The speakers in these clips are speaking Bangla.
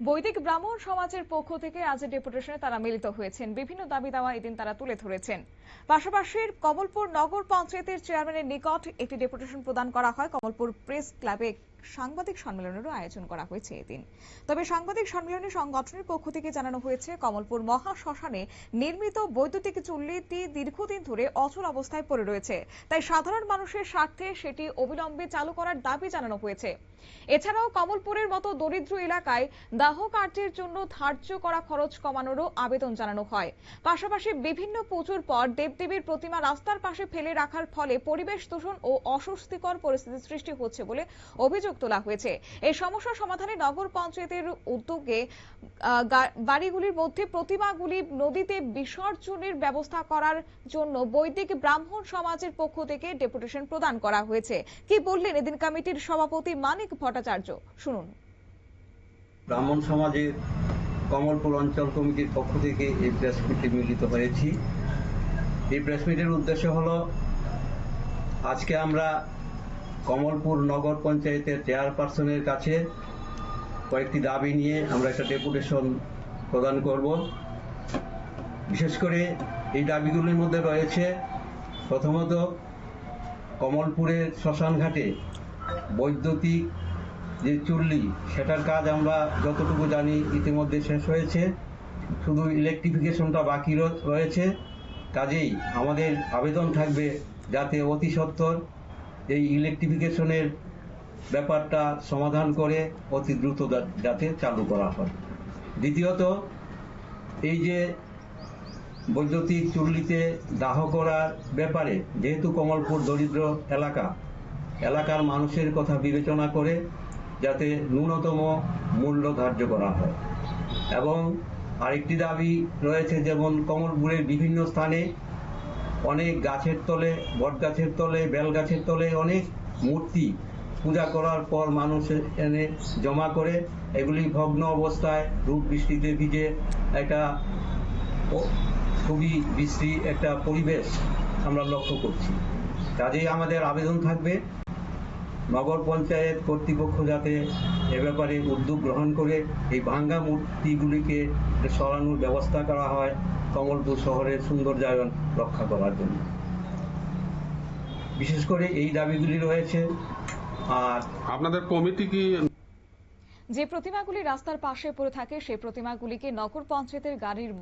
বৈদিক ব্রাহ্মণ সমাজের পক্ষ থেকে আজ ডেপুটেশনে তারা মিলিত হয়েছেন। বিভিন্ন দাবি দাওয়া এদিন তারা তুলে ধরেছেন। পাশাপাশি কমলপুর নগর পঞ্চায়েতের চেয়ারম্যানের নিকট একটি ডেপুটেশন প্রদান করা হয়। কমলপুর প্রেস ক্লাবে সাংবাদিক সম্মেলনেরও আয়োজন করা হয়েছে এদিন। তবে সাংবাদিক সম্মেলনে সংগঠনের পক্ষ থেকে জানানো হয়েছে, কমলপুর মহা শ্মশানে নির্মিত বৈদ্যুতিক চুল্লিটি দীর্ঘদিন ধরে অচল অবস্থায় পড়ে রয়েছে। তাই সাধারণ মানুষের স্বার্থে সেটি অবিলম্বে চালু করার দাবি জানানো হয়েছে। এছাড়াও কমলপুরের মতো দরিদ্র এলাকায় দাহ কার্যের জন্য ধার্য করা খরচ কমানোরও আবেদন জানানো হয়। পাশাপাশি বিভিন্ন পুজোর পর দেবদেবীর প্রতিমা রাস্তার পাশে ফেলে রাখার ফলে পরিবেশ দূষণ ও অস্বস্তিকর পরিস্থিতির সৃষ্টি হচ্ছে বলে অভিযোগ তোলা হয়েছে। এই সমস্যা সমাধানে নগর পঞ্চায়েতের উদ্যোগে বাড়িগুলির মধ্যে প্রতিমাগুলি নদীতে বিসর্জনের ব্যবস্থা করার জন্য বৈদিক ব্রাহ্মণ সমাজের পক্ষ থেকে ডেপুটেশন প্রদান করা হয়েছে। কি বললেন এদিন কমিটির সভাপতি মানিক ভট্টাচার্য, শুনুন। ব্রাহ্মণ সমাজের কমলপুর অঞ্চল কমিটির পক্ষ থেকে এই প্রেস মিটে মিলিত হয়েছি। এই প্রেস মিটের উদ্দেশ্য হলো, আজকে আমরা কমলপুর নগর পঞ্চায়েতের চেয়ারপারসনের কাছে কয়েকটি দাবি নিয়ে আমরা একটা ডেপুটেশন প্রদান করব। বিশেষ করে এই দাবিগুলির মধ্যে রয়েছে, প্রথমত কমলপুরের শ্মশানঘাটে বৈদ্যুতিক যে চুল্লি, সেটার কাজ আমরা যতটুকু জানি ইতিমধ্যে শেষ হয়েছে, শুধু ইলেকট্রিফিকেশনটা বাকি রয়েছে। কাজেই আমাদের আবেদন থাকবে যাতে অতি সত্বর এই ইলেকট্রিফিকেশনের ব্যাপারটা সমাধান করে অতি দ্রুত যাতে চালু করা হয়। দ্বিতীয়ত, এই যে বৈদ্যুতিক চুল্লিতে দাহ করার ব্যাপারে, যেহেতু কমলপুর দরিদ্র এলাকার মানুষের কথা বিবেচনা করে যাতে ন্যূনতম মূল্য ধার্য করা হয়। এবং আরেকটি দাবি রয়েছে, যেমন কমলপুরের বিভিন্ন স্থানে অনেক গাছের তলে, বট গাছের তলে, বেল গাছের তলে অনেক মূর্তি পূজা করার পর মানুষ এনে জমা করে, এগুলি ভগ্ন অবস্থায় রূপ বৃষ্টিতে ভিজে একটা খুবই বিশ্রী একটা পরিবেশ আমরা লক্ষ্য করছি। কাজেই আমাদের আবেদন থাকবে নগর পঞ্চায়েত কর্তৃপক্ষ যাতে এ ব্যাপারে উদ্যোগ গ্রহণ করে এই ভাঙ্গা মূর্তিগুলিকে সরানোর ব্যবস্থা করা হয়, কমলপুর শহরের সৌন্দর্যায়ন রক্ষা করার জন্য। বিশেষ করে এই দাবিগুলি রয়েছে। আর আপনাদের কমিটি কি যে প্রতিমাগুলি রাস্তার পাশে পড়ে থাকে সেই প্রতিমাগুলিকে নগর পঞ্চায়েতের গাড়ির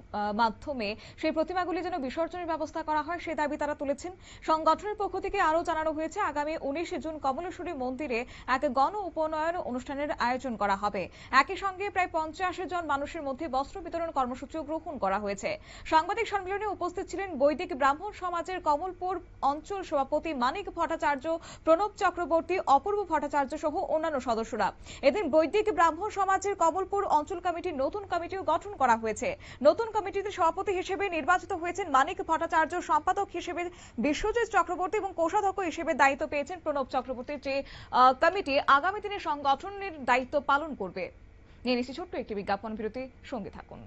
মাধ্যমে সেই প্রতিমাগুলি যেন বিসর্জনের ব্যবস্থা করা হয়, সে দাবি তারা তুলেছেন। সংগঠনের পক্ষ থেকে আরও জানানো হয়েছে, আগামী 19 জুন কমলেশ্বরী মন্দিরে এক গণ উপনয়ন অনুষ্ঠানের আয়োজন করা হবে। একই সঙ্গে প্রায় 50 জন মানুষের মধ্যে বস্ত্র বিতরণ কর্মসূচিও গ্রহণ করা হয়েছে। সাংবাদিক সম্মেলনে উপস্থিত ছিলেন বৈদিক ব্রাহ্মণ সমাজের কমলপুর অঞ্চল সভাপতি মানিক ভট্টাচার্য, প্রণব চক্রবর্তী, অপূর্ব ভট্টাচার্য সহ অন্যান্য সদস্যরা। এদিন বৈদিক ব্রাহ্মণ সমাজের কমলপুর অঞ্চল কমিটির নতুন কমিটিও গঠন করা হয়েছে। নতুন কমিটিতে সভাপতি হিসেবে নির্বাচিত হয়েছেন মানিক ভট্টাচার্য, সম্পাদক হিসেবে বিশ্বজিৎ চক্রবর্তী এবং কোষাধ্যক্ষ হিসেবে দায়িত্ব পেয়েছেন প্রণব চক্রবর্তীর। যে কমিটি আগামী দিনে সংগঠনের দায়িত্ব পালন করবে। নিয়ে নিচ্ছি ছোট্ট একটি বিজ্ঞাপন বিরতি, সঙ্গে থাকুন।